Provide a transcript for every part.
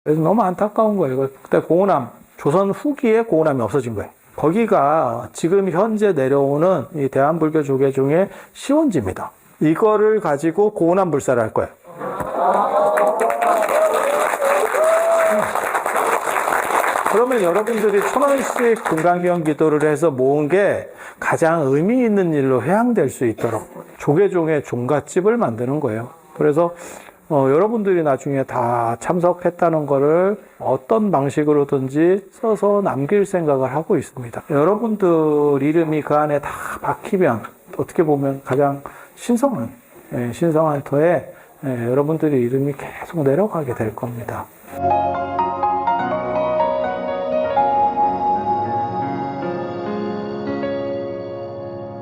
그래서 너무 안타까운 거예요. 그때 고운함, 조선 후기에 고운함이 없어진 거예요. 거기가 지금 현재 내려오는 이 대한불교 조계 중에 시원지입니다. 이거를 가지고 고운함 불사를 할 거예요. 그러면 여러분들이 1,000원씩 금강경 기도를 해서 모은 게 가장 의미 있는 일로 회양될 수 있도록 조계종의 종갓집을 만드는 거예요. 그래서 여러분들이 나중에 다 참석했다는 거를 어떤 방식으로든지 써서 남길 생각을 하고 있습니다. 여러분들 이름이 그 안에 다 박히면 어떻게 보면 가장 신성한 터에 여러분들의 이름이 계속 내려가게 될 겁니다.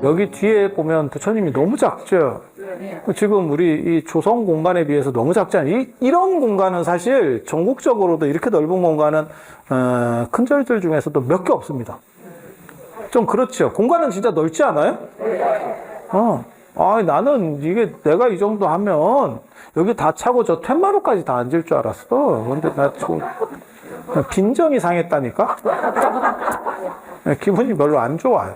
여기 뒤에 보면 부처님이 너무 작죠? 지금 우리 이 조성 공간에 비해서 너무 작지 않아요? 이런 공간은 사실 전국적으로도 이렇게 넓은 공간은 큰 절들 중에서도 몇 개 없습니다. 좀 그렇죠? 공간은 진짜 넓지 않아요? 나는 이게 내가 이 정도 하면 여기 다 차고 저 텐마루까지 다 앉을 줄 알았어. 근데 나 지금 빈정이 상했다니까? 기분이 별로 안 좋아요.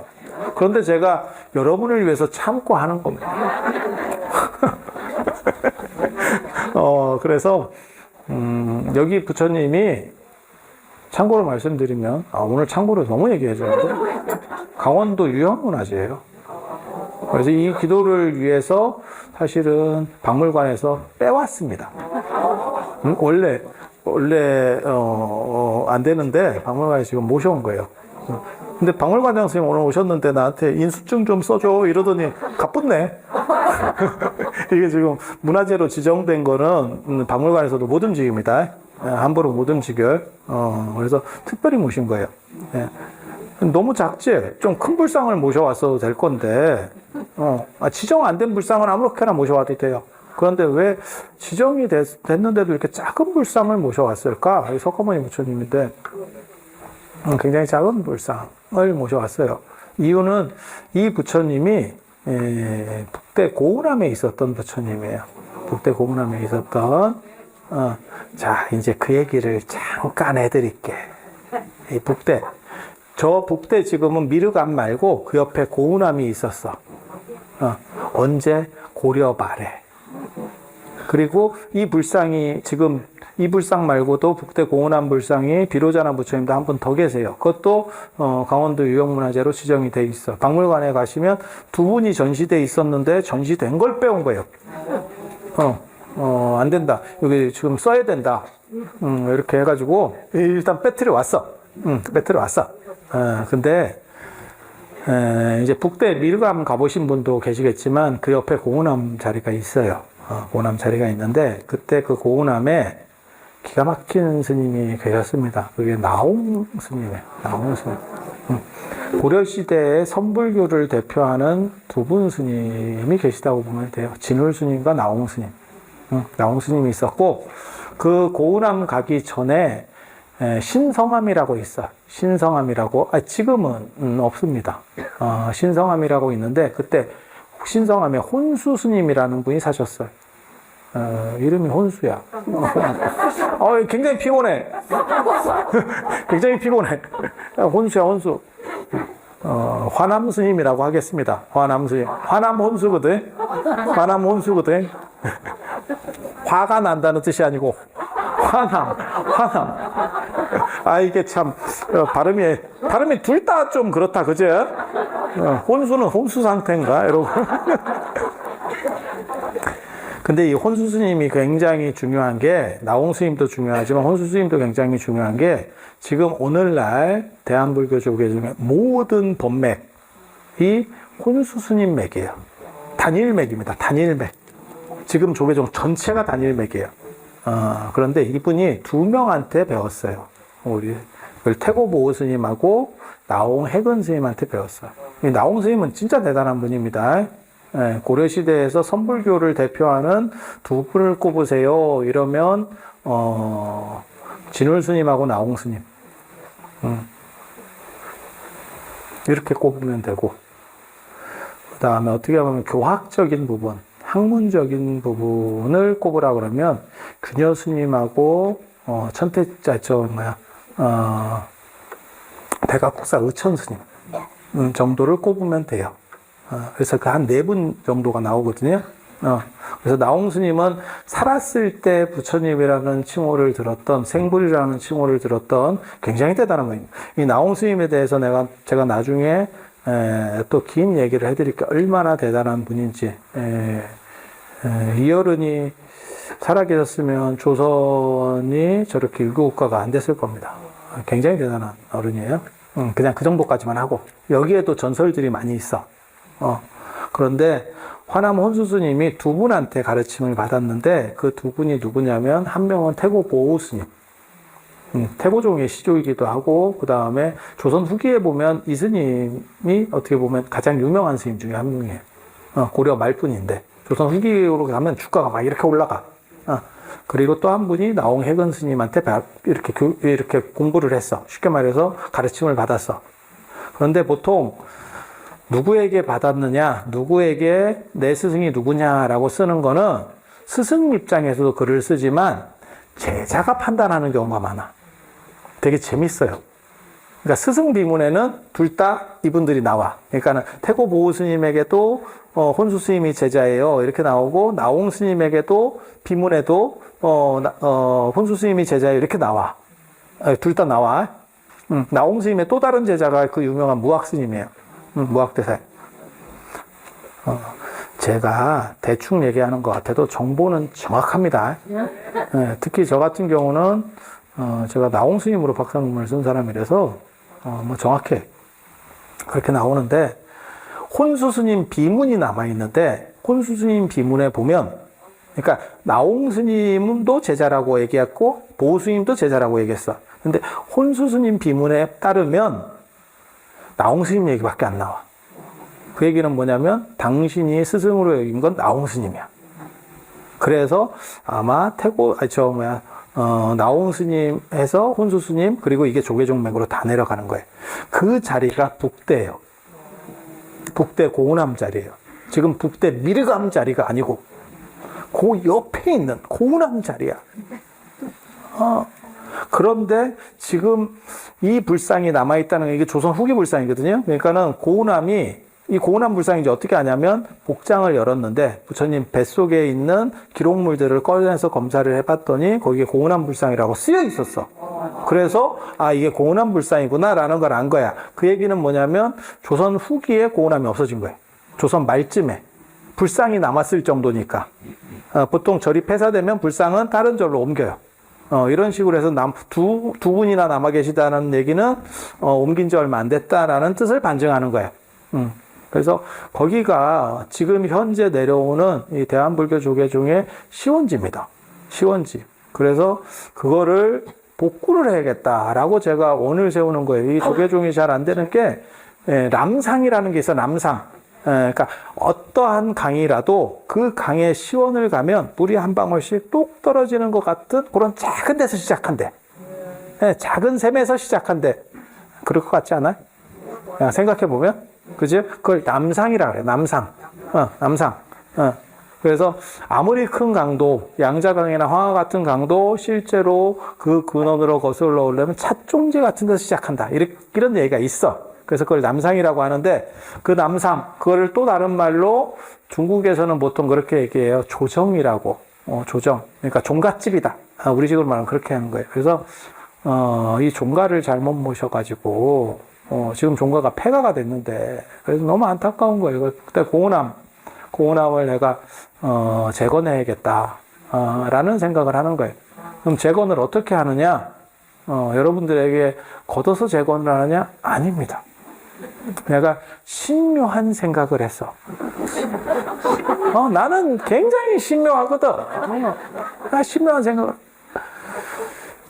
그런데 제가 여러분을 위해서 참고 하는 겁니다. 그래서 여기 부처님이 참고로 말씀드리면 오늘 참고로 너무 얘기해줬는데 강원도 유형문화재예요. 그래서 이 기도를 위해서 사실은 박물관에서 빼왔습니다. 원래 안 되는데 박물관에 지금 모셔온 거예요. 근데 박물관장 선생님 오늘 오셨는데 나한테 인수증 좀 써줘 이러더니 가뿐네. 이게 지금 문화재로 지정된 거는 박물관에서도 못 움직입니다. 함부로 못 움직여요. 그래서 특별히 모신 거예요. 너무 작지? 좀 큰 불상을 모셔왔어도 될 건데 지정 안 된 불상은 아무렇게나 모셔와도 돼요. 그런데 왜 지정이 됐는데도 이렇게 작은 불상을 모셔왔을까? 이 석가모니 부처님인데 굉장히 작은 불상을 모셔왔어요. 이유는 이 부처님이 북대 고운함에 있었던 부처님이에요. 북대 고운함에 있었던 자 이제 그 얘기를 잠깐 해드릴게. 이 북대 저 북대 지금은 미륵암 말고 그 옆에 고운함이 있었어. 언제 고려 말에. 그리고 이 불상이 지금 이 불상 말고도 북대 고운함 불상이 비로자나 부처님도 한 분 더 계세요. 그것도 강원도 유형문화재로 지정이 돼 있어. 박물관에 가시면 두 분이 전시돼 있었는데 전시된 걸 빼온 거예요. 안 된다. 여기 지금 써야 된다. 이렇게 해가지고 일단 배틀이 왔어. 배틀이 왔어. 근데 이제 북대 미륵암 가보신 분도 계시겠지만 그 옆에 고운함 자리가 있어요. 고운함 자리가 있는데 그때 그 고운함에 기가 막힌 스님이 계셨습니다. 그게 나홍 스님이에요. 나홍 스님. 고려시대의 선불교를 대표하는 두 분 스님이 계시다고 보면 돼요. 진울 스님과 나홍 스님. 나홍 스님이 있었고 그 고운함 가기 전에 신성함이라고 있어. 신성함이라고. 지금은 없습니다. 신성함이라고 있는데 그때 신성함에 혼수 스님이라는 분이 사셨어요. 이름이 혼수야. 굉장히 피곤해. 굉장히 피곤해. 혼수야, 혼수. 화남 스님이라고 하겠습니다. 화남 스님. 화남 혼수거든. 화남 혼수거든. 화가 난다는 뜻이 아니고 화남. 이게 참 발음이 둘 다 좀 그렇다, 그죠? 혼수는 혼수 상태인가, 여러분? 근데 이 혼수 스님이 굉장히 중요한 게, 나홍 스님도 중요하지만 혼수 스님도 굉장히 중요한 게, 지금 오늘날 대한불교 조계 중에 모든 법맥이 혼수 스님 맥이에요. 단일맥입니다. 단일맥. 지금 조계종 전체가 단일맥이에요. 그런데 이분이 두 명한테 배웠어요. 우리 태고보호 스님하고 나홍 해근 스님한테 배웠어요. 이 나홍 스님은 진짜 대단한 분입니다. 고려시대에서 선불교를 대표하는 두 분을 꼽으세요. 이러면 진울 스님하고 나홍 스님 이렇게 꼽으면 되고, 그 다음에 어떻게 보면 교학적인 부분, 학문적인 부분을 꼽으라 그러면 규녀 스님하고 백악국사 의천스님 정도를 꼽으면 돼요. 그래서 그 한 4분 정도가 나오거든요. 그래서 나홍 스님은 살았을 때 부처님이라는 칭호를 들었던, 생불이라는 칭호를 들었던 굉장히 대단한 분입니다. 이 나홍 스님에 대해서 제가 나중에 또 긴 얘기를 해드릴게요. 얼마나 대단한 분인지. 이 어른이 살아계셨으면 조선이 저렇게 일국국가가 안 됐을 겁니다. 굉장히 대단한 어른이에요. 그냥 그 정도까지만 하고. 여기에도 전설들이 많이 있어. 그런데 화남 혼수스님이 2분한테 가르침을 받았는데 그 2분이 누구냐면 한 명은 태고 보호스님. 태고종의 시조이기도 하고 그 다음에 조선 후기에 보면 이 스님이 어떻게 보면 가장 유명한 스님 중에 한 명이에요. 고려 말뿐인데 조선 후기로 가면 주가가 막 이렇게 올라가. 그리고 또 한 분이 나홍해근 스님한테 이렇게 공부를 했어. 쉽게 말해서 가르침을 받았어. 그런데 보통 누구에게 받았느냐, 누구에게 내 스승이 누구냐라고 쓰는 거는 스승 입장에서도 글을 쓰지만 제자가 판단하는 경우가 많아. 되게 재밌어요. 그러니까 스승 비문에는 둘 다 이분들이 나와. 그러니까는 태고 보호 스님에게도 혼수 스님이 제자예요. 이렇게 나오고 나홍 스님에게도 비문에도 혼수 스님이 제자예요. 이렇게 나와. 둘 다 나와. 나홍 스님의 또 다른 제자가 그 유명한 무학 스님이에요. 무학대사예요. 제가 대충 얘기하는 것 같아도 정보는 정확합니다. 특히 저 같은 경우는 제가 나홍 스님으로 박사논문을 쓴 사람이라서 뭐 정확해. 그렇게 나오는데 혼수 스님 비문이 남아 있는데 혼수 스님 비문에 보면 그러니까 나홍 스님도 제자라고 얘기했고 보호 스님도 제자라고 얘기했어. 근데 혼수 스님 비문에 따르면 나홍 스님 얘기밖에 안 나와. 그 얘기는 뭐냐면 당신이 스승으로 여긴 건 나홍 스님이야. 그래서 아마 나홍 스님에서 혼수 스님 그리고 이게 조계종맥으로 다 내려가는 거예요. 그 자리가 북대예요. 북대 고운함 자리예요. 지금 북대 밀감 자리가 아니고 그 옆에 있는 고운함 자리야. 그런데 지금 이 불상이 남아있다는 게 이게 조선 후기 불상이거든요. 그러니까는 이 고운함 불상이 이제 어떻게 하냐면 복장을 열었는데 부처님 뱃속에 있는 기록물들을 꺼내서 검사를 해봤더니 거기에 고운함 불상이라고 쓰여 있었어. 그래서 이게 고운함 불상이구나 라는 걸 안 거야. 그 얘기는 뭐냐면 조선 후기에 고운함이 없어진 거예요. 조선 말쯤에 불상이 남았을 정도니까. 보통 절이 폐사되면 불상은 다른 절로 옮겨요. 이런 식으로 해서 두 분이나 남아 계시다는 얘기는 옮긴 지 얼마 안 됐다라는 뜻을 반증하는 거예요. 그래서 거기가 지금 현재 내려오는 이 대한불교 조계종의 시원지입니다. 시원지. 그래서 그거를 복구를 해야겠다라고 제가 원을 세우는 거예요. 이 조계종이 잘 안 되는 게 남상이라는 게 있어. 남상. 그러니까 어떠한 강이라도 그 강에 시원을 가면 물이 한 방울씩 뚝 떨어지는 것 같은 그런 작은 데서 시작한대. 작은 샘에서 시작한대. 그럴 것 같지 않아요? 그냥 생각해보면. 그죠? 그걸 남상이라고 그래요. 남상. 남상. 그래서 아무리 큰 강도, 양자강이나 황하 같은 강도 실제로 그 근원으로 거슬러 오려면 찻종지 같은 데서 시작한다. 이런 얘기가 있어. 그래서 그걸 남상이라고 하는데 그 남상, 그거를 또 다른 말로 중국에서는 보통 그렇게 얘기해요. 조정이라고. 조정. 그러니까 종갓집이다. 우리 식으로 말하면 그렇게 하는 거예요. 그래서 이 종가를 잘못 모셔가지고 지금 종가가 폐가가 됐는데 그래서 너무 안타까운 거예요. 그때 고운함을 내가 재건해야겠다 라는 생각을 하는 거예요. 그럼 재건을 어떻게 하느냐? 여러분들에게 걷어서 재건을 하느냐? 아닙니다. 내가 신묘한 생각을 했어. 나는 굉장히 신묘하거든. 나 신묘한 생각을.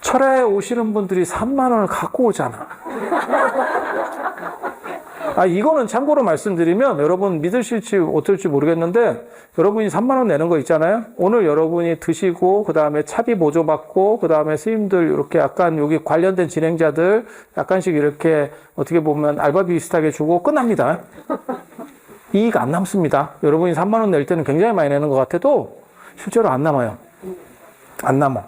철회에 오시는 분들이 3만 원을 갖고 오잖아. 이거는 참고로 말씀드리면 여러분 믿으실지 어떨지 모르겠는데 여러분이 3만 원 내는 거 있잖아요. 오늘 여러분이 드시고 그 다음에 차비 보조 받고 그 다음에 스님들 이렇게 약간 여기 관련된 진행자들 약간씩 이렇게 어떻게 보면 알바비 비슷하게 주고 끝납니다. 이익 안 남습니다. 여러분이 3만 원 낼 때는 굉장히 많이 내는 것 같아도 실제로 안 남아요. 안 남아.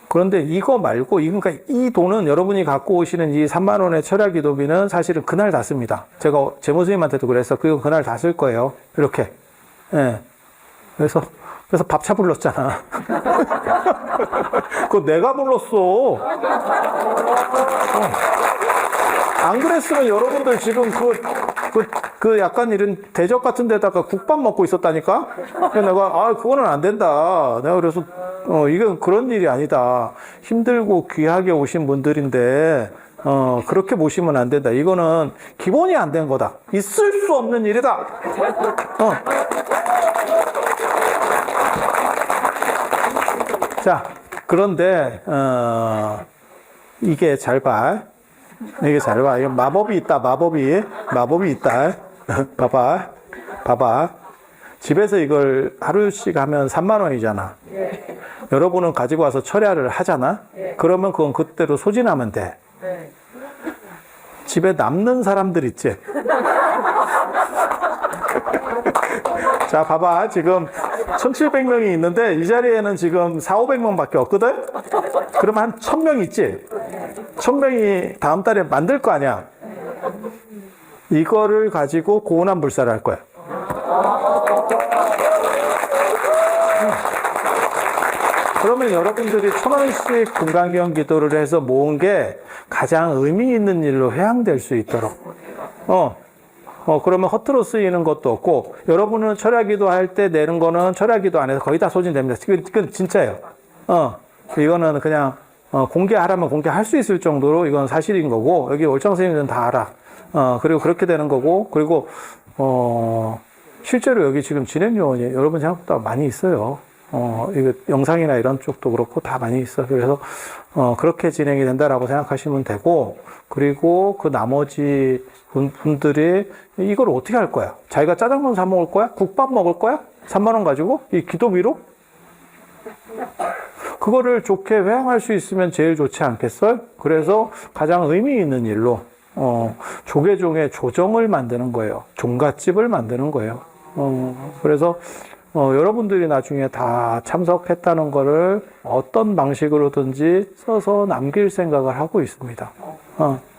그런데 이거 말고, 그러니까 이 돈은 여러분이 갖고 오시는 이 3만 원의 철야 기도비는 사실은 그날 다 씁니다. 제가 재무스님한테도 그랬어. 그거 그날 다 쓸 거예요. 이렇게. 예. 그래서 밥차 불렀잖아. 그거 내가 불렀어. 안 그랬으면 여러분들 지금 그 약간 이런 대접 같은 데다가 국밥 먹고 있었다니까? 그래서 내가, 그거는 안 된다. 내가 그래서, 이건 그런 일이 아니다. 힘들고 귀하게 오신 분들인데, 그렇게 모시면 안 된다. 이거는 기본이 안 된 거다. 있을 수 없는 일이다. 자, 그런데, 이게 잘 봐. 이게 잘 봐. 이거 마법이 있다, 마법이 있다. 봐봐. 집에서 이걸 하루씩 하면 3만 원이잖아. 여러분은 가지고 와서 철야를 하잖아. 그러면 그건 그때로 소진하면 돼. 집에 남는 사람들 있지. 자, 봐봐. 지금 1,700명이 있는데 이 자리에는 지금 4,500명 밖에 없거든? 그러면 한 1,000명 있지? 1,000명이 다음 달에 만들 거 아니야? 이거를 가지고 고운한 불사를 할 거야. 그러면 여러분들이 1,000원씩 금강경 기도를 해서 모은 게 가장 의미 있는 일로 회양될 수 있도록. 그러면 허투루 쓰이는 것도 없고, 여러분은 철야기도 할 때 내는 거는 철야기도 안에서 거의 다 소진됩니다. 그건 진짜예요. 이거는 그냥, 공개하라면 공개할 수 있을 정도로 이건 사실인 거고, 여기 월정 선생님들은 다 알아. 그리고 그렇게 되는 거고, 그리고, 실제로 여기 지금 진행요원이 여러분 생각보다 많이 있어요. 이거 영상이나 이런 쪽도 그렇고 다 많이 있어요. 그래서, 그렇게 진행이 된다라고 생각하시면 되고, 그리고 그 나머지 분들이 이걸 어떻게 할 거야? 자기가 짜장면 사 먹을 거야? 국밥 먹을 거야? 3만 원 가지고? 이 기도비로? 그거를 좋게 회양할 수 있으면 제일 좋지 않겠어요? 그래서 가장 의미 있는 일로, 조계종의 조정을 만드는 거예요. 종갓집을 만드는 거예요. 그래서, 여러분들이 나중에 다 참석했다는 거를 어떤 방식으로든지 써서 남길 생각을 하고 있습니다.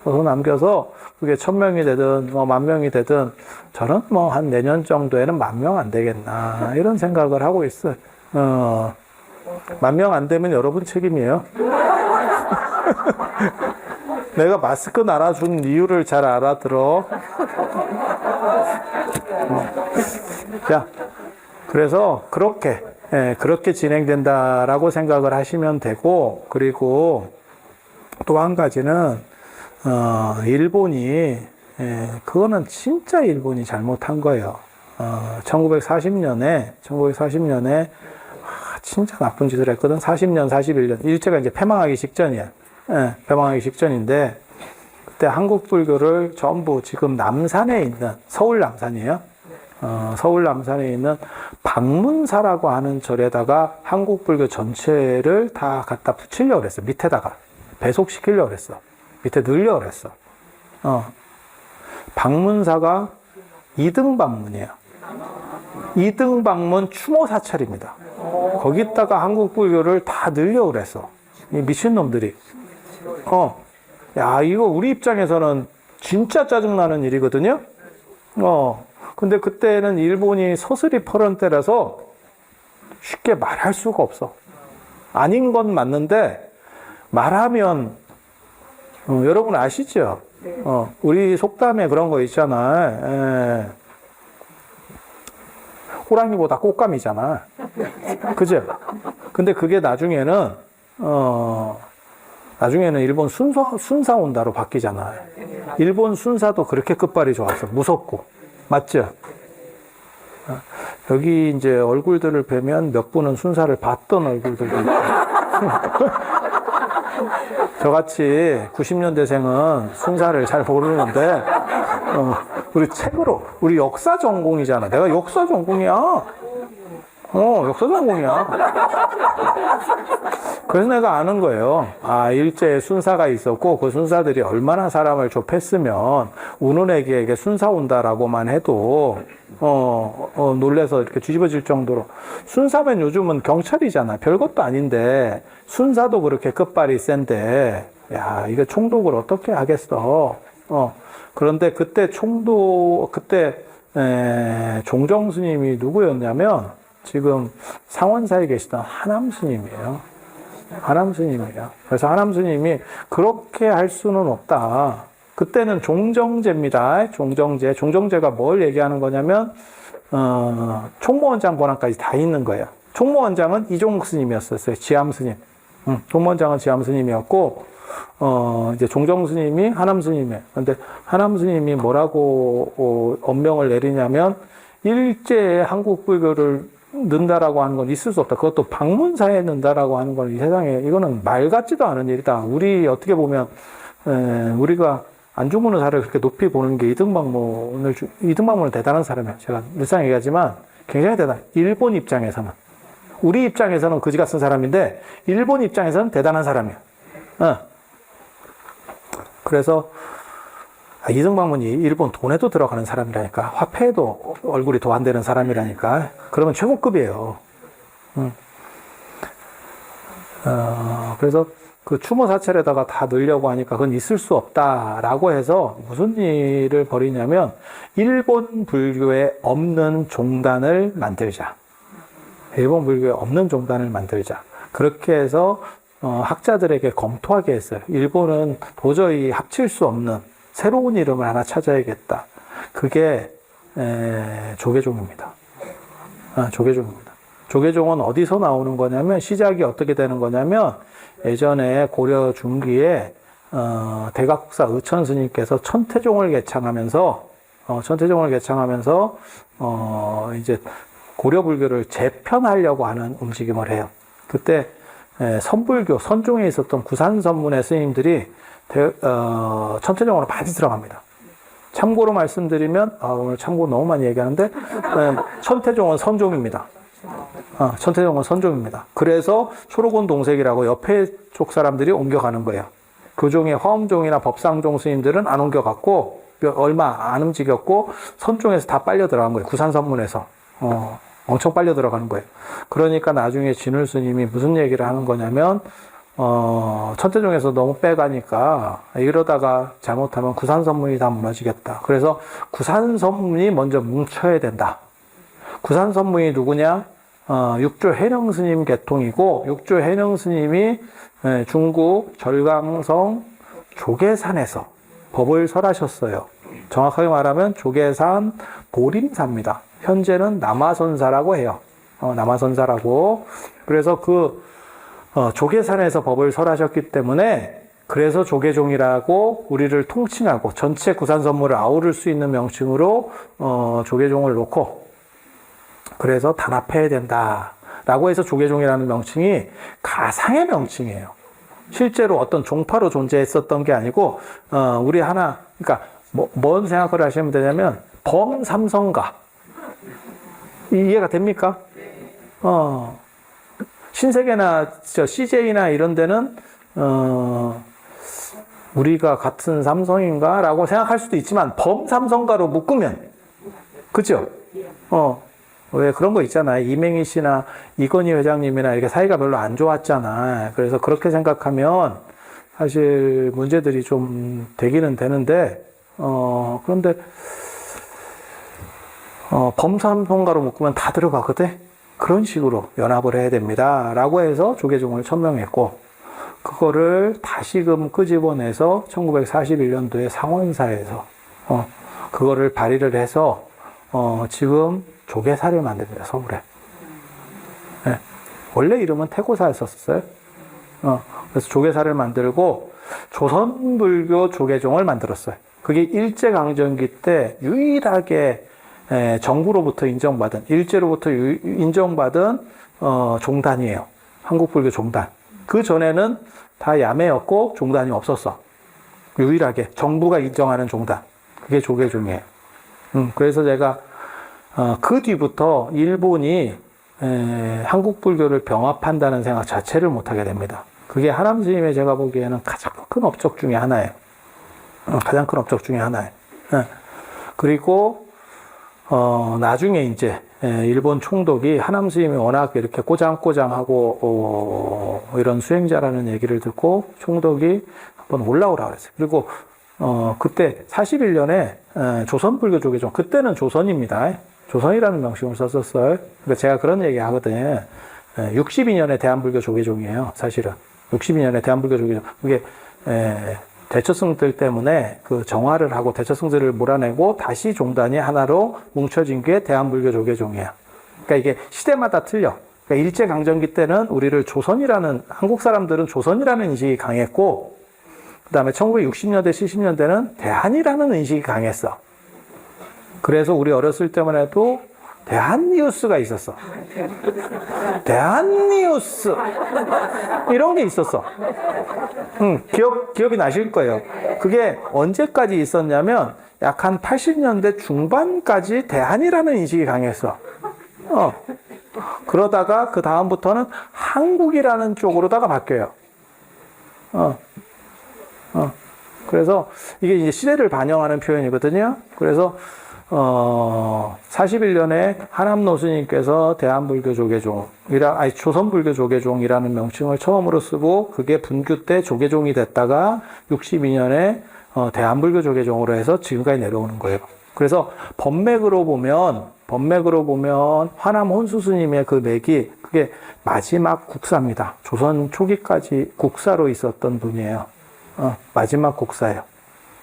써서 남겨서 그게 1,000명이 되든 10,000명이 되든 저는 한 내년 정도에는 10,000명 안 되겠나 이런 생각을 하고 있어요. 10,000명 안 되면 여러분 책임이에요. 내가 마스크 나눠준 이유를 잘 알아들어. 자, 그래서 그렇게 진행된다라고 생각을 하시면 되고, 그리고 또 한 가지는 일본이 그거는 진짜 일본이 잘못한 거예요. 1940년에 진짜 나쁜 짓을 했거든. 40년, 41년 일제가 이제 패망하기 직전이야. 패망하기 직전인데 그때 한국 불교를 전부 지금 남산에 있는 서울 남산이에요. 서울 남산에 있는 방문사라고 하는 절에다가 한국 불교 전체를 다 갖다 붙이려고 그랬어. 밑에다가 배속시키려고 그랬어. 밑에 넣으려고 그랬어. 방문사가 2등 방문이에요. 2등 방문 추모 사찰입니다. 거기다가 한국 불교를 다 넣으려고 그랬어. 이 미친놈들이. 야, 이거 우리 입장에서는 진짜 짜증나는 일이거든요. 근데 그때는 일본이 서슬이 퍼런 때라서 쉽게 말할 수가 없어. 아닌 건 맞는데 말하면 여러분 아시죠? 우리 속담에 그런 거 있잖아. 호랑이보다 꽃감이잖아. 그죠? 근데 그게 나중에는 일본 순사 온다로 바뀌잖아. 일본 순사도 그렇게 끝발이 좋았어. 무섭고. 맞죠? 여기 이제 얼굴들을 뵈면 몇 분은 순사를 봤던 얼굴들도 있고. 저같이 90년대생은 순사를 잘 모르는데, 우리 책으로, 우리 역사 전공이잖아. 내가 역사 전공이야. 역사 전공이야. 그래서 내가 아는 거예요. 아, 일제에 순사가 있었고, 그 순사들이 얼마나 사람을 좁혔으면, 운운에게 순사 온다라고만 해도, 놀래서 이렇게 뒤집어질 정도로. 순사면 요즘은 경찰이잖아. 별것도 아닌데, 순사도 그렇게 끝발이 센데, 야, 이거 총독을 어떻게 하겠어. 그런데 그때 종정 스님이 누구였냐면, 지금 상원사에 계시던 하남 스님이에요. 하남 스님이에요. 그래서 하남 스님이 그렇게 할 수는 없다. 그때는 종정제입니다. 종정제. 종정제가 뭘 얘기하는 거냐면, 총무원장 권한까지 다 있는 거예요. 총무원장은 이종국 스님이었어요. 지암 스님. 총무원장은 지암 스님이었고, 이제 종정 스님이 하남 스님이에요. 근데 하남 스님이 뭐라고 엄명을 내리냐면, 일제에 한국 불교를 넣는다라고 하는 건 있을 수 없다. 그것도 방문사에 넣는다라고 하는 건 이 세상에 이거는 말 같지도 않은 일이다. 우리 어떻게 보면 우리가 안중근의사를 그렇게 높이 보는 게 이등박문은 대단한 사람이에요. 제가 늘상 얘기하지만 굉장히 대단. 일본 입장에서는 우리 입장에서는 거지 같은 사람인데 일본 입장에서는 대단한 사람이에요. 그래서 이등박문이 일본 돈에도 들어가는 사람이라니까. 화폐에도 얼굴이 도 안 되는 사람이라니까. 그러면 최고급이에요. 그래서 그 추모 사찰에다가 다 넣으려고 하니까 그건 있을 수 없다라고 해서 무슨 일을 벌이냐면 일본 불교에 없는 종단을 만들자. 일본 불교에 없는 종단을 만들자. 그렇게 해서 학자들에게 검토하게 했어요. 일본은 도저히 합칠 수 없는 새로운 이름을 하나 찾아야겠다. 그게 조계종입니다. 조계종입니다. 조계종은 어디서 나오는 거냐면 시작이 어떻게 되는 거냐면 예전에 고려 중기에 대각국사 의천 스님께서 천태종을 개창하면서 이제 고려 불교를 재편하려고 하는 움직임을 해요. 그때 선불교 선종에 있었던 구산선문의 스님들이 천태종으로 많이 들어갑니다. 참고로 말씀드리면 오늘 참고 너무 많이 얘기하는데 천태종은 선종입니다. 천태종은 선종입니다. 그래서 초록원 동색이라고 옆에 쪽 사람들이 옮겨가는 거예요. 교종의 화엄종이나 법상종 스님들은 안 옮겨갔고 얼마 안 움직였고 선종에서 다 빨려 들어간 거예요. 구산선문에서 엄청 빨려 들어가는 거예요. 그러니까 나중에 진울 스님이 무슨 얘기를 하는 거냐면 천태종에서 너무 빼가니까 이러다가 잘못하면 구산선문이 다 무너지겠다. 그래서 구산선문이 먼저 뭉쳐야 된다. 구산선문이 누구냐? 육조 해령 스님 계통이고 육조 해령 스님이 중국 절강성 조계산에서 법을 설하셨어요. 정확하게 말하면 조계산 보림사입니다. 현재는 남화선사라고 해요. 남화선사라고. 그래서 조계산에서 법을 설하셨기 때문에 그래서 조계종이라고 우리를 통칭하고 전체 구산선물을 아우를 수 있는 명칭으로 조계종을 놓고 그래서 단합해야 된다라고 해서 조계종이라는 명칭이 가상의 명칭이에요. 실제로 어떤 종파로 존재했었던 게 아니고 우리 하나 그러니까 뭔 생각을 하시면 되냐면 범삼성가 이해가 됩니까? 신세계나 CJ나 이런 데는 우리가 같은 삼성인가? 라고 생각할 수도 있지만 범삼성가로 묶으면 그죠? 왜 그런 거 있잖아. 이맹희 씨나 이건희 회장님이나 이렇게 사이가 별로 안 좋았잖아. 그래서 그렇게 생각하면 사실 문제들이 좀 되기는 되는데 그런데 범삼성가로 묶으면 다 들어가거든? 그런 식으로 연합을 해야 됩니다. 라고 해서 조계종을 천명했고, 그거를 다시금 끄집어내서 1941년도에 상원사에서, 그거를 발의를 해서, 지금 조계사를 만듭니다, 서울에. 네. 원래 이름은 태고사였었어요. 그래서 조계사를 만들고, 조선불교 조계종을 만들었어요. 그게 일제강점기 때 유일하게 정부로부터 인정받은, 일제로부터 인정받은 종단이에요. 한국불교 종단. 그 전에는 다 야매였고 종단이 없었어. 유일하게 정부가 인정하는 종단. 그게 조계종이에요. 그래서 제가 그 뒤부터 일본이 한국 불교를 병합한다는 생각 자체를 못하게 됩니다. 그게 하람 스님의 제가 보기에는 가장 큰 업적 중에 하나예요. 가장 큰 업적 중에 하나예요. 그리고 나중에 이제 일본 총독이 하남 스님이 워낙 이렇게 꼬장꼬장하고 이런 수행자라는 얘기를 듣고 총독이 한번 올라오라 그랬어요. 그리고 그때 41년에 조선불교 조계종, 그때는 조선입니다. 조선이라는 명칭을 썼었어요. 그러니까 제가 그런 얘기 하거든요. 62년에 대한불교 조계종이에요. 사실은 62년에 대한불교 조계종. 그게 대처승들 때문에 그 정화를 하고 대처승들을 몰아내고 다시 종단이 하나로 뭉쳐진 게 대한불교 조계종이에요. 그러니까 이게 시대마다 틀려. 그러니까 일제강점기 때는 우리를 조선이라는, 한국 사람들은 조선이라는 인식이 강했고, 그 다음에 1960년대, 70년대는 대한이라는 인식이 강했어. 그래서 우리 어렸을 때만 해도 대한뉴스가 있었어. 대한뉴스. 이런 게 있었어. 기억이 나실 거예요. 그게 언제까지 있었냐면, 약 한 80년대 중반까지 대한이라는 인식이 강했어. 그러다가 그 다음부터는 한국이라는 쪽으로다가 바뀌어요. 그래서 이게 이제 시대를 반영하는 표현이거든요. 그래서 41년에 하남노 스님께서 대한불교 조선불교 조계종이라는 명칭을 처음으로 쓰고, 그게 분규 때 조계종이 됐다가 62년에 대한불교 조계종으로 해서 지금까지 내려오는 거예요. 그래서 법맥으로 보면 화남 혼수 스님의 그 맥이 그게 마지막 국사입니다. 조선 초기까지 국사로 있었던 분이에요. 마지막 국사예요.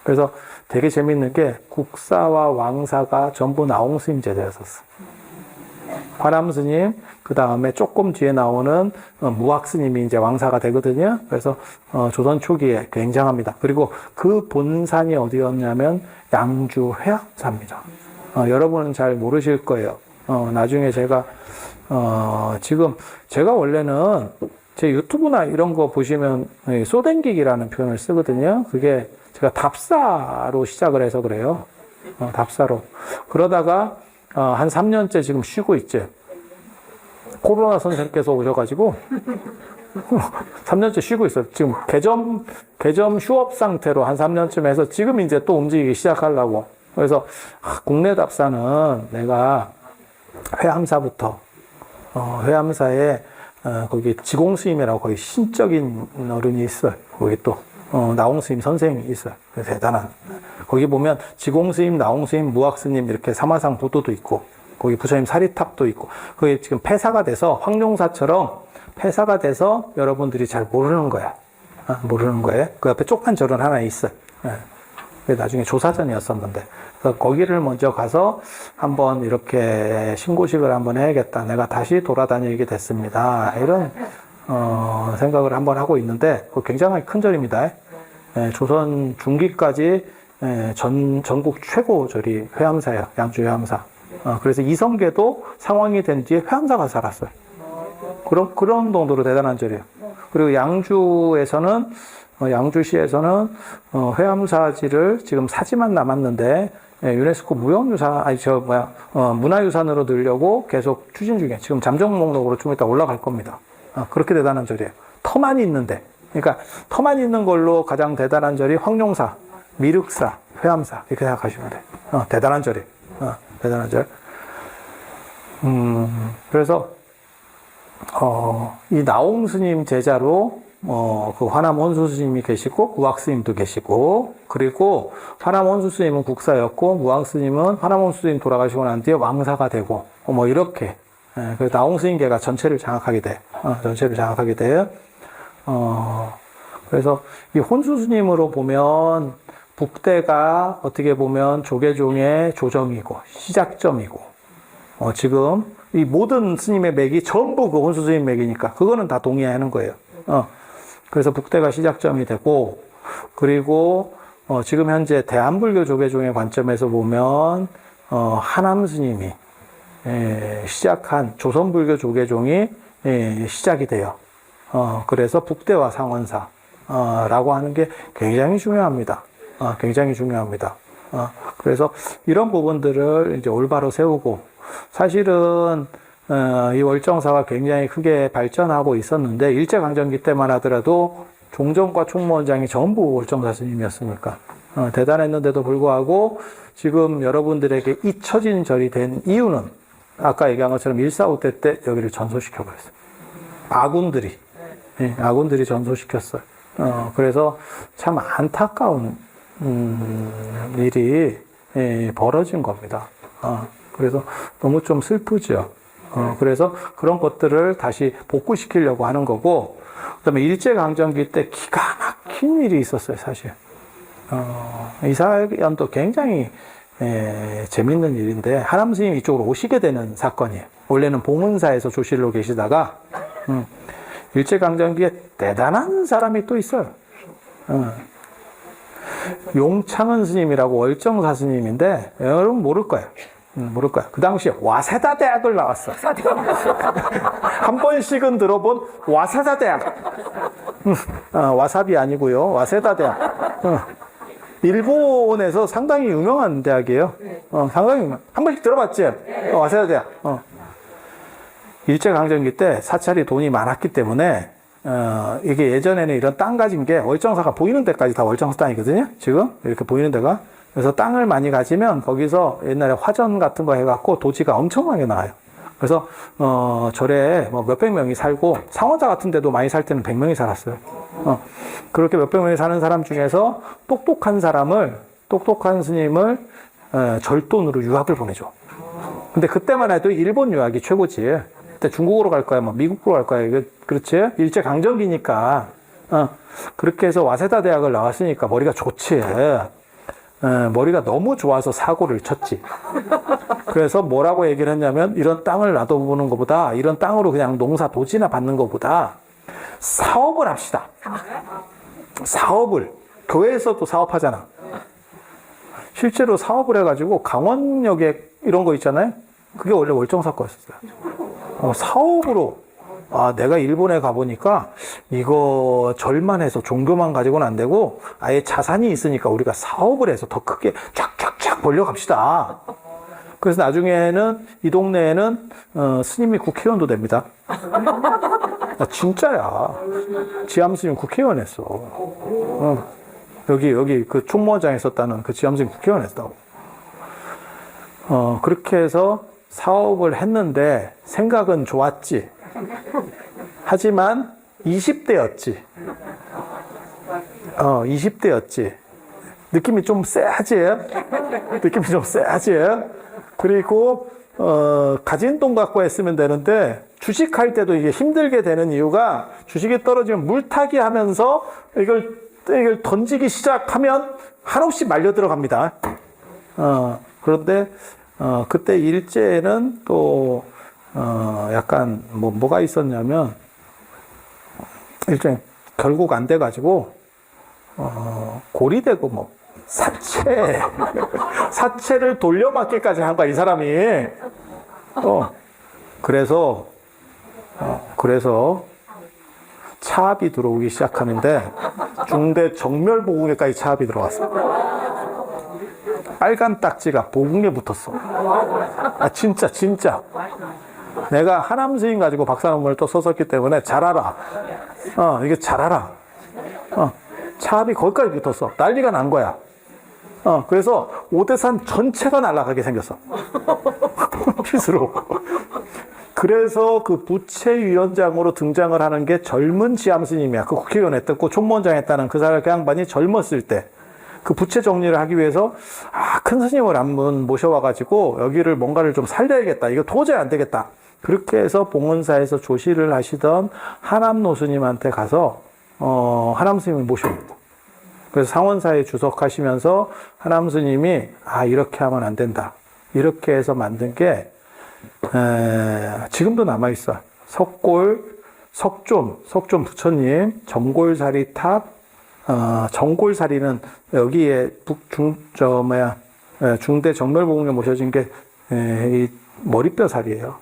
그래서 되게 재밌는 게 국사와 왕사가 전부 나홍 스님 제자였었어. 화남 스님, 그 다음에 조금 뒤에 나오는 무학 스님이 이제 왕사가 되거든요. 그래서 조선 초기에 굉장합니다. 그리고 그 본산이 어디였냐면 양주 회암사입니다. 여러분은 잘 모르실 거예요. 나중에 제가 지금 제가 원래는 제 유튜브나 이런 거 보시면 쏘댕기기라는 표현을 쓰거든요. 그게 제가 답사로 시작을 해서 그래요. 답사로. 그러다가 한 3년째 지금 쉬고 있지. 코로나 선생님께서 오셔가지고 3년째 쉬고 있어요. 지금 개점 휴업 상태로 한 3년쯤 해서 지금 이제 또 움직이기 시작하려고. 그래서 국내 답사는 내가 회암사부터 회암사에 거기 지공스님이라고 거의 신적인 어른이 있어요. 거기 또 나홍스님 선생님이 있어요. 대단한. 거기 보면 지공스님, 나홍스님, 무학스님 이렇게 사마상 보도도 있고, 거기 부처님 사리탑도 있고, 그게 지금 폐사가 돼서 황룡사처럼 폐사가 돼서 여러분들이 잘 모르는 거야. 모르는 거예요. 그 옆에 쪽판 절은 하나 있어요. 그게 나중에 조사전이었었는데, 그래서 거기를 먼저 가서 한번 이렇게 신고식을 한번 해야겠다. 내가 다시 돌아다니게 됐습니다. 이런 생각을 한번 하고 있는데, 굉장히 큰 절입니다. 조선 중기까지 전국 최고 절이 회암사예요. 양주 회암사. 그래서 이성계도 상황이 된 뒤에 회암사가 살았어요. 그런 정도로 대단한 절이에요. 그리고 양주시에서는 회암사지를 지금 사지만 남았는데, 유네스코 문화유산으로 넣으려고 계속 추진 중에, 지금 잠정 목록으로 좀 이따 올라갈 겁니다. 그렇게 대단한 절이에요. 터만 있는데. 그러니까 터만 있는 걸로 가장 대단한 절이 황룡사, 미륵사, 회암사 이렇게 생각하시면 돼요. 대단한 절이에요. 대단한 절. 그래서 이 나홍 스님 제자로 그 화남 혼수 스님이 계시고 무학 스님도 계시고, 그리고 화남 혼수 스님은 국사였고 무학 스님은 화남 혼수 스님 돌아가시고 난 뒤에 왕사가 되고 이렇게. 그래서 나홍 스님계가 전체를 장악하게 돼. 전체를 장악하게 돼요. 그래서 이 혼수 스님으로 보면 북대가 어떻게 보면 조계종의 조정이고 시작점이고, 지금 이 모든 스님의 맥이 전부 그 혼수 스님 맥이니까 그거는 다 동의하는 거예요. 그래서 북대가 시작점이 되고, 그리고 지금 현재 대한불교 조계종의 관점에서 보면 하남 스님이 시작한 조선불교 조계종이 시작이 돼요. 그래서 북대와 상원사라고 하는 게 굉장히 중요합니다. 굉장히 중요합니다. 그래서 이런 부분들을 이제 올바로 세우고, 사실은 이 월정사가 굉장히 크게 발전하고 있었는데 일제강점기 때만 하더라도 종정과 총무원장이 전부 월정사 스님이었으니까 대단했는데도 불구하고 지금 여러분들에게 잊혀진 절이 된 이유는 아까 얘기한 것처럼 145대 때 여기를 전소시켜버렸어요. 아군들이 아군들이 전소시켰어요. 그래서 참 안타까운 일이 벌어진 겁니다. 그래서 너무 좀 슬프죠. 그래서 그런 것들을 다시 복구시키려고 하는 거고, 그 다음에 일제강점기 때 기가 막힌 일이 있었어요, 사실. 이 사연도 굉장히 재밌는 일인데, 하남 스님이 이쪽으로 오시게 되는 사건이에요. 원래는 봉은사에서 조실로 계시다가, 일제강점기에 대단한 사람이 또 있어요. 용창은 스님이라고 월정사 스님인데, 여러분 모를 거예요. 모를 거야. 그 당시에 와세다 대학을 나왔어. 한 번씩은 들어본 와세다 대학. 와사비 아니고요. 와세다 대학. 일본에서 상당히 유명한 대학이에요. 상당히 유명. 한 번씩 들어봤지? 와세다 대학. 일제강점기 때 사찰이 돈이 많았기 때문에 이게 예전에는 이런 땅 가진 게 월정사가 보이는 데까지 다 월정사 땅이거든요. 지금 이렇게 보이는 데가. 그래서 땅을 많이 가지면 거기서 옛날에 화전 같은 거 해갖고 도지가 엄청나게 나와요. 그래서 절에 뭐 몇백 명이 살고 상원사 같은 데도 많이 살 때는 100명이 살았어요. 그렇게 몇백 명이 사는 사람 중에서 똑똑한 스님을 절돈으로 유학을 보내줘. 근데 그때만 해도 일본 유학이 최고지. 그때 중국으로 갈 거야, 뭐 미국으로 갈 거야. 이거 그렇지? 일제 강점기니까. 그렇게 해서 와세다 대학을 나왔으니까 머리가 좋지. 머리가 너무 좋아서 사고를 쳤지. 그래서 뭐라고 얘기를 했냐면, 이런 땅을 놔둬보는 것보다, 이런 땅으로 그냥 농사 도지나 받는 것보다 사업을 합시다. 사업을. 교회에서도 사업하잖아. 실제로 사업을 해가지고 강원역에 이런 거 있잖아요. 그게 원래 월정사 거였어요. 사업으로. 내가 일본에 가보니까 이거 절만 해서 종교만 가지고는 안 되고 아예 자산이 있으니까 우리가 사업을 해서 더 크게 쫙쫙쫙 벌려갑시다. 그래서 나중에는 이 동네에는 스님이 국회의원도 됩니다. 진짜야. 지암 스님 국회의원 했어. 여기 그 총무원장에 있었다는 그 지암 스님 국회의원 했다고. 그렇게 해서 사업을 했는데 생각은 좋았지. 하지만 20대였지. 20대였지. 느낌이 좀 쎄하지? 느낌이 좀 쎄하지? 그리고 가진 돈 갖고 했으면 되는데 주식할 때도 이게 힘들게 되는 이유가, 주식이 떨어지면 물타기 하면서 이걸 던지기 시작하면 한없이 말려 들어갑니다. 그런데 그때 일제에는 또 약간 뭐가 있었냐면, 일종의 결국 안 돼가지고 고리되고 뭐 사채를 돌려받기까지 한 거야, 이 사람이. 그래서 차압이 들어오기 시작하는데 중대 정멸보궁에까지 차압이 들어왔어. 빨간 딱지가 보궁에 붙었어. 진짜. 내가 하남 스님 가지고 박사 논문을 또 썼었기 때문에 잘 알아. 이게 잘 알아. 차압이 거기까지 붙었어. 난리가 난 거야. 그래서 오대산 전체가 날아가게 생겼어. 핏으로. 그래서 그 부채위원장으로 등장을 하는 게 젊은 지암 스님이야. 그 국회의원 했고 총무원장 했다는 그 사람, 그 양반이 젊었을 때 그 부채 정리를 하기 위해서 큰 스님을 한분 모셔와가지고 여기를 뭔가를 좀 살려야겠다. 이거 도저히 안 되겠다. 그렇게 해서 봉은사에서 조실을 하시던 하남노 스님한테 가서 하남 스님을 모셔옵니다. 그래서 상원사에 주석하시면서 하남 스님이 이렇게 하면 안 된다. 이렇게 해서 만든 게 지금도 남아있어. 석존 부처님, 정골사리탑. 정골사리는 여기에 중대 정멸보궁에 모셔진 게 이 머리뼈살이에요.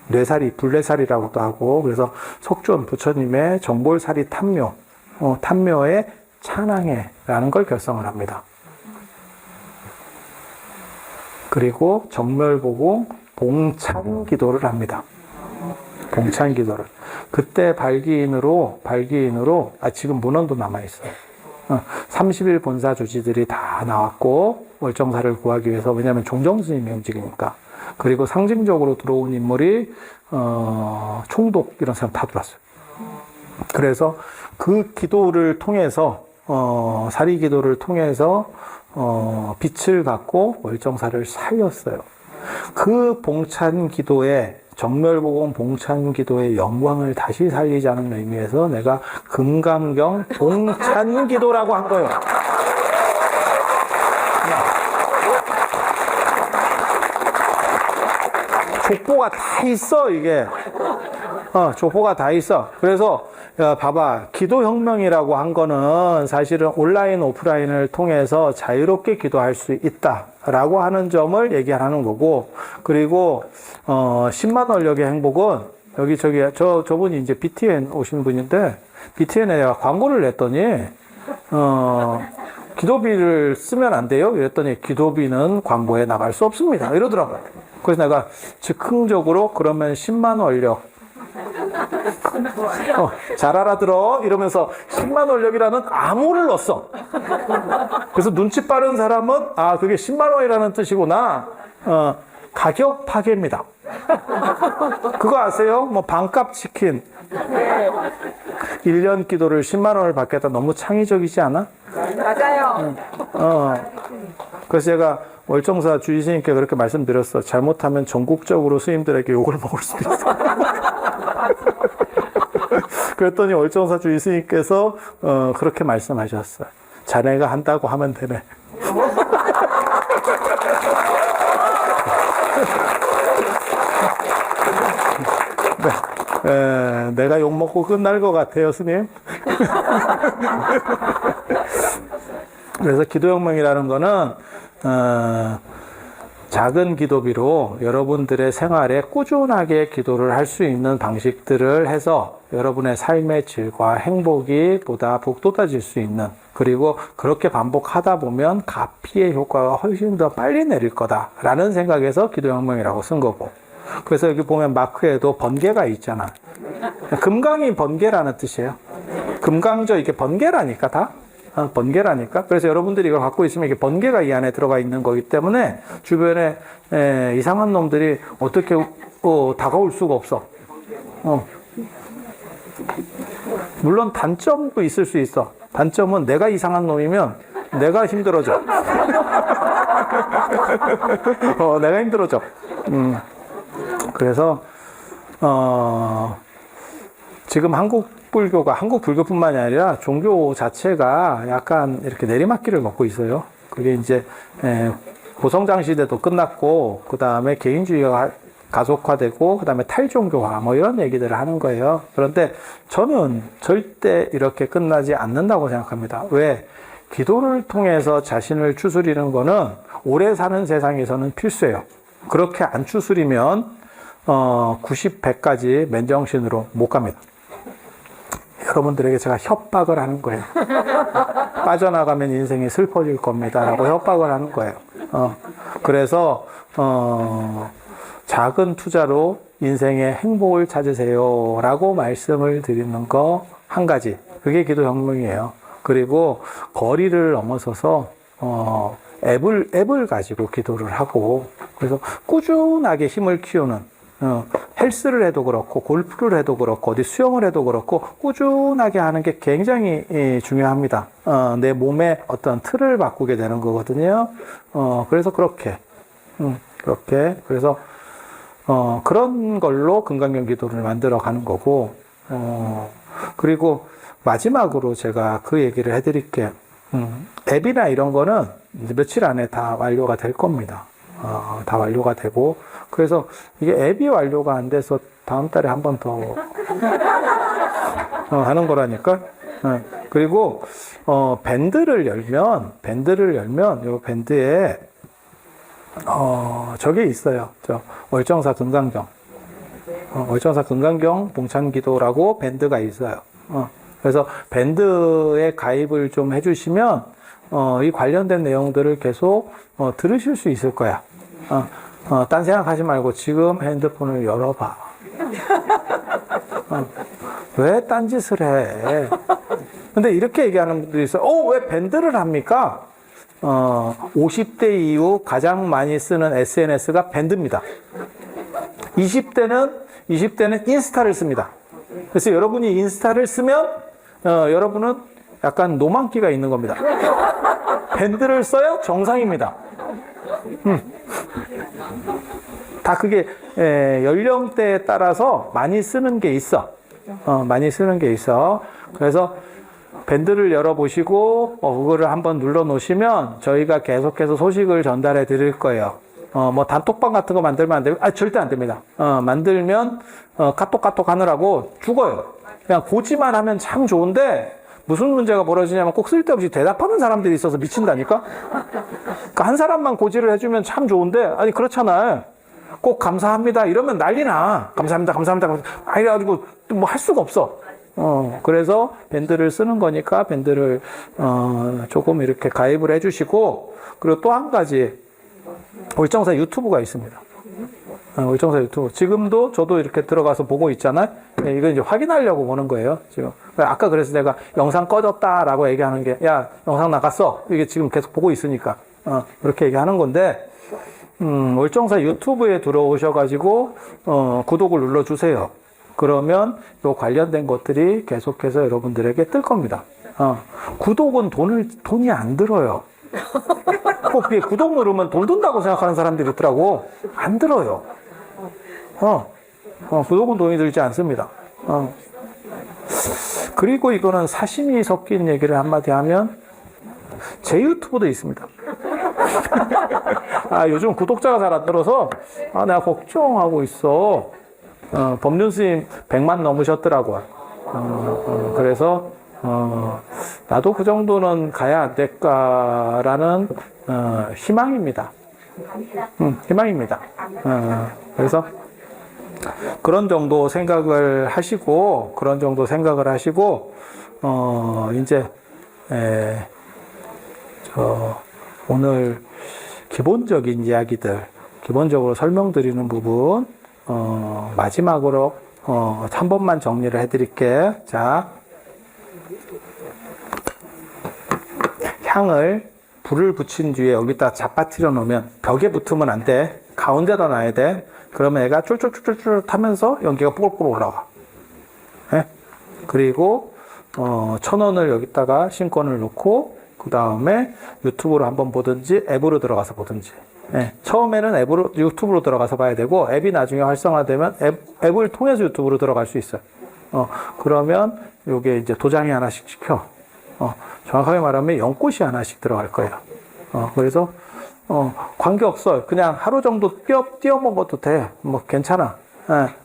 뇌살이, 불뇌살이라고도 하고. 그래서 석존 부처님의 정골사리 탐묘, 탐묘의 찬항해라는 걸 결성을 합니다. 그리고 정멸보궁 봉찬 기도를 합니다. 봉찬 기도를. 그때 발기인으로, 지금 문헌도 남아있어요. 30일 본사 주지들이 다 나왔고, 월정사를 구하기 위해서, 왜냐하면 종정 스님이 움직이니까. 그리고 상징적으로 들어온 인물이, 총독, 이런 사람 다 들어왔어요. 그래서 그 기도를 통해서, 사리 기도를 통해서, 빛을 갖고 월정사를 살렸어요. 그 봉찬 기도에, 정멸보공 봉찬 기도의 영광을 다시 살리자는 의미에서 내가 금강경 봉찬 기도라고 한 거예요. 족보가 다 있어, 이게. 족보가 다 있어. 그래서, 야, 봐봐. 기도혁명이라고 한 거는 사실은 온라인, 오프라인을 통해서 자유롭게 기도할 수 있다라고 하는 점을 얘기하는 거고, 그리고, 10만 원력의 행복은, 저분이 이제 BTN 오신 분인데, BTN에 내가 광고를 냈더니, 기도비를 쓰면 안 돼요? 이랬더니, 기도비는 광고에 나갈 수 없습니다. 이러더라고요. 그래서 내가 즉흥적으로 그러면 10만 원력, 잘 알아들어 이러면서 10만 원력이라는 암호를 넣었어. 그래서 눈치 빠른 사람은 그게 10만 원이라는 뜻이구나. 가격 파괴입니다. 그거 아세요? 뭐 반값 치킨 1년 기도를 10만 원을 받겠다. 너무 창의적이지 않아? 맞아요. 그래서 제가 월정사 주지스님께 그렇게 말씀드렸어. 잘못하면 전국적으로 스님들에게 욕을 먹을 수도 있어. 그랬더니 월정사 주지스님께서 그렇게 말씀하셨어요. 자네가 한다고 하면 되네. 네, 내가 욕먹고 끝날 것 같아요, 스님. 그래서 기도혁명이라는 거는 작은 기도비로 여러분들의 생활에 꾸준하게 기도를 할 수 있는 방식들을 해서 여러분의 삶의 질과 행복이 보다 북돋아질 수 있는, 그리고 그렇게 반복하다 보면 가피의 효과가 훨씬 더 빨리 내릴 거다라는 생각에서 기도혁명이라고 쓴 거고, 그래서 여기 보면 마크에도 번개가 있잖아. 금강이 번개라는 뜻이에요. 금강저 이게 번개라니까 다. 번개라니까. 그래서 여러분들이 이걸 갖고 있으면 이게 번개가 이 안에 들어가 있는 거기 때문에 주변에 이상한 놈들이 어떻게 다가올 수가 없어. 물론 단점도 있을 수 있어. 단점은 내가 이상한 놈이면 내가 힘들어져. 내가 힘들어져. 그래서 지금 한국 불교뿐만이 아니라 종교 자체가 약간 이렇게 내리막길을 걷고 있어요. 그게 이제 고성장 시대도 끝났고, 그 다음에 개인주의가 가속화되고, 그 다음에 탈종교화 뭐 이런 얘기들을 하는 거예요. 그런데 저는 절대 이렇게 끝나지 않는다고 생각합니다. 왜? 기도를 통해서 자신을 추스리는 거는 오래 사는 세상에서는 필수예요. 그렇게 안 추스리면 90, 100까지 맨정신으로 못 갑니다. 여러분들에게 제가 협박을 하는 거예요. 빠져나가면 인생이 슬퍼질 겁니다 라고 협박을 하는 거예요. 그래서 작은 투자로 인생의 행복을 찾으세요 라고 말씀을 드리는 거 한 가지, 그게 기도혁명이에요. 그리고 거리를 넘어서서 앱을 가지고 기도를 하고, 그래서 꾸준하게 힘을 키우는, 헬스를 해도 그렇고 골프를 해도 그렇고 어디 수영을 해도 그렇고 꾸준하게 하는 게 굉장히 중요합니다. 내 몸의 어떤 틀을 바꾸게 되는 거거든요. 그래서 그렇게 그래서 그런 걸로 금강경 기도를 만들어 가는 거고, 그리고 마지막으로 제가 그 얘기를 해드릴게요. 앱이나 이런 거는 이제 며칠 안에 다 완료가 될 겁니다. 다 완료가 되고, 그래서 이게 앱이 완료가 안 돼서 다음 달에 한 번 더 하는 거라니까. 그리고 밴드를 열면 요 밴드에 저게 있어요. 월정사 금강경, 월정사 금강경 봉찬기도라고 밴드가 있어요. 그래서 밴드에 가입을 좀 해주시면 이 관련된 내용들을 계속 들으실 수 있을 거야. 딴 생각하지 말고 지금 핸드폰을 열어봐. 왜 딴짓을 해? 근데 이렇게 얘기하는 분들이 있어요. 왜 밴드를 합니까? 50대 이후 가장 많이 쓰는 SNS가 밴드입니다. 20대는 인스타를 씁니다. 그래서 여러분이 인스타를 쓰면, 여러분은 약간 노만기가 있는 겁니다. 밴드를 써야 정상입니다. 다 그게, 연령대에 따라서 많이 쓰는 게 있어. 많이 쓰는 게 있어. 그래서 밴드를 열어보시고, 그거를 한번 눌러 놓으시면 저희가 계속해서 소식을 전달해 드릴 거예요. 뭐 단톡방 같은 거 만들면 안 됩니다. 절대 안 됩니다. 만들면, 카톡 하느라고 죽어요. 그냥 고지만 하면 참 좋은데, 무슨 문제가 벌어지냐면 꼭 쓸데없이 대답하는 사람들이 있어서 미친다니까? 그러니까 한 사람만 고지를 해주면 참 좋은데, 아니, 그렇잖아요. 꼭 감사합니다. 이러면 난리나. 감사합니다. 이래가지고 뭐 할 수가 없어. 그래서 밴드를 쓰는 거니까 밴드를, 조금 이렇게 가입을 해주시고, 그리고 또 한 가지, 월정사 유튜브가 있습니다. 월정사 유튜브. 지금도 저도 이렇게 들어가서 보고 있잖아요. 이거 이제 확인하려고 보는 거예요. 지금. 아까 그래서 내가 영상 꺼졌다라고 얘기하는 게, 야, 영상 나갔어. 이게 지금 계속 보고 있으니까. 그렇게 얘기하는 건데, 월정사 유튜브에 들어오셔가지고, 구독을 눌러주세요. 그러면 요 관련된 것들이 계속해서 여러분들에게 뜰 겁니다. 구독은 돈이 안 들어요. 꼭 구독 누르면 돈 든다고 생각하는 사람들이 있더라고. 안 들어요. 구독은 돈이 들지 않습니다. 그리고 이거는 사심이 섞인 얘기를 한마디 하면, 제 유튜브도 있습니다. 요즘 구독자가 잘 안 늘어서, 내가 걱정하고 있어. 법륜스님 100만 넘으셨더라고요. 그래서, 나도 그 정도는 가야 안 될까라는, 희망입니다. 희망입니다. 그래서, 그런 정도 생각을 하시고, 이제, 오늘 기본적인 이야기들, 기본적으로 설명드리는 부분, 마지막으로, 한 번만 정리를 해드릴게요. 자, 향을 불을 붙인 뒤에 여기다 잡아뜨려 놓으면 벽에 붙으면 안 돼. 가운데다 놔야 돼. 그러면 애가 쫄쫄쫄쫄 타면서 연기가 뽀글뽀글 올라와. 네? 그리고 1,000원을 여기다가 신권을 놓고 그 다음에 유튜브로 한번 보든지 앱으로 들어가서 보든지. 네. 처음에는 유튜브로 들어가서 봐야 되고 앱이 나중에 활성화되면 앱을 통해서 유튜브로 들어갈 수 있어요. 그러면 요게 이제 도장이 하나씩 찍혀. 정확하게 말하면 연꽃이 하나씩 들어갈 거예요. 그래서 관계없어요. 그냥 하루 정도 띄워 먹어도 돼. 뭐 괜찮아.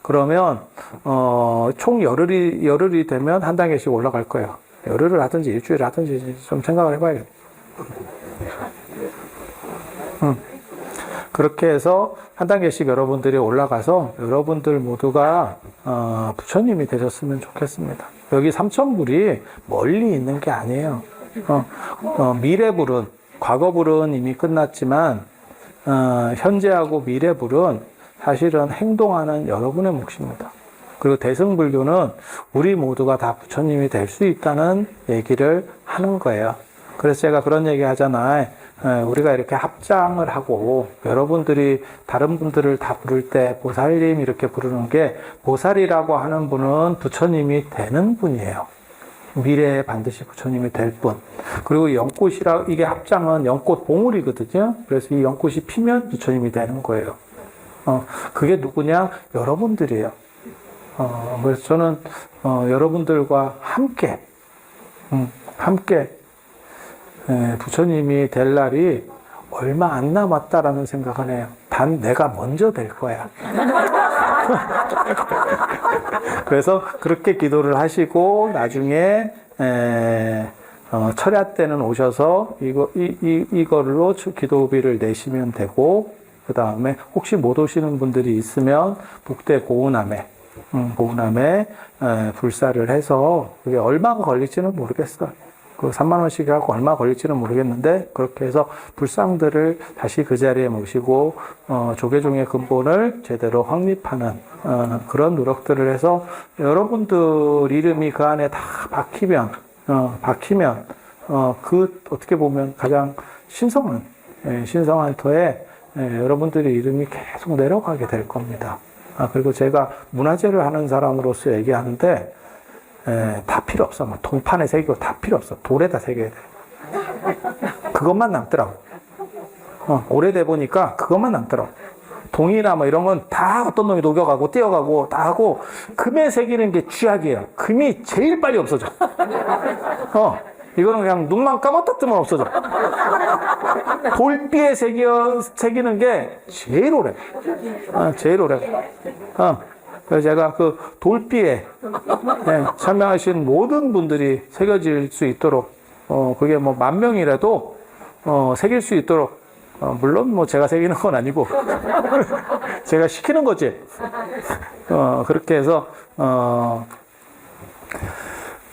그러면 총 열흘이 되면 한 단계씩 올라갈 거예요. 열흘을 하든지 일주일을 하든지 좀 생각을 해봐야겠다. 그렇게 해서 한 단계씩 여러분들이 올라가서 여러분들 모두가 부처님이 되셨으면 좋겠습니다. 여기 삼천불이 멀리 있는 게 아니에요. 미래불은, 과거불은 이미 끝났지만 현재하고 미래불은 사실은 행동하는 여러분의 몫입니다. 그리고 대승불교는 우리 모두가 다 부처님이 될 수 있다는 얘기를 하는 거예요. 그래서 제가 그런 얘기 하잖아요. 우리가 이렇게 합장을 하고 여러분들이 다른 분들을 다 부를 때 보살님 이렇게 부르는 게 보살이라고 하는 분은 부처님이 되는 분이에요. 미래에 반드시 부처님이 될 분. 그리고 이게 합장은 연꽃 봉우리거든요. 그래서 이 연꽃이 피면 부처님이 되는 거예요. 그게 누구냐? 여러분들이에요. 그래서 저는 여러분들과 함께 부처님이 될 날이 얼마 안 남았다라는 생각을 해요. 단 내가 먼저 될 거야. 그래서 그렇게 기도를 하시고 나중에 철야 때는 오셔서 이걸로 기도비를 내시면 되고, 그 다음에 혹시 못 오시는 분들이 있으면 북대 고운함에 불사를 해서 그게 얼마가 걸릴지는 모르겠어요. 그 3만 원씩 하고 얼마 걸릴지는 모르겠는데 그렇게 해서 불상들을 다시 그 자리에 모시고 조계종의 근본을 제대로 확립하는 그런 노력들을 해서 여러분들 이름이 그 안에 다 박히면 그 어떻게 보면 가장 신성한 터에 여러분들의 이름이 계속 내려가게 될 겁니다. 그리고 제가 문화재를 하는 사람으로서 얘기하는데 다 필요 없어. 뭐 동판에 새기고 다 필요 없어. 돌에다 새겨야 돼. 그것만 남더라고. 오래돼 보니까 그것만 남더라고. 동이나 뭐 이런 건 다 어떤 놈이 녹여가고 띄어가고 다 하고 금에 새기는 게 쥐약이에요. 금이 제일 빨리 없어져. 이거는 그냥 눈만 감았다 뜨면 없어져. 돌비에 새기는 게 제일 오래. 제일 오래. 그래서 제가 그 돌비에 참여하신 모든 분들이 새겨질 수 있도록, 그게 뭐 10,000명이라도, 새길 수 있도록, 물론 뭐 제가 새기는 건 아니고, 제가 시키는 거지. 그렇게 해서,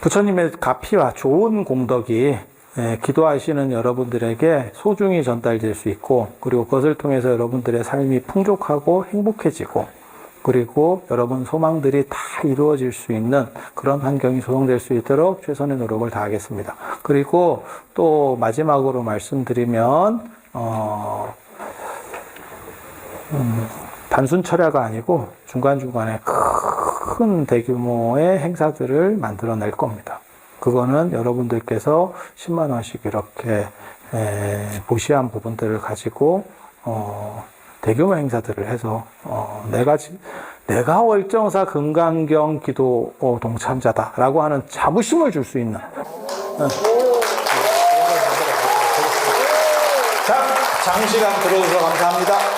부처님의 가피와 좋은 공덕이 기도하시는 여러분들에게 소중히 전달될 수 있고, 그리고 그것을 통해서 여러분들의 삶이 풍족하고 행복해지고, 그리고 여러분 소망들이 다 이루어질 수 있는 그런 환경이 조성될 수 있도록 최선의 노력을 다하겠습니다. 그리고 또 마지막으로 말씀드리면 단순 철야가 아니고 중간중간에 큰 대규모의 행사들을 만들어낼 겁니다. 그거는 여러분들께서 10만 원씩 이렇게 보시한 부분들을 가지고 대규모 행사들을 해서 내가 월정사 금강경 기도 동참자다라고 하는 자부심을 줄 수 있는. 자, 장시간 들어주셔서 감사합니다.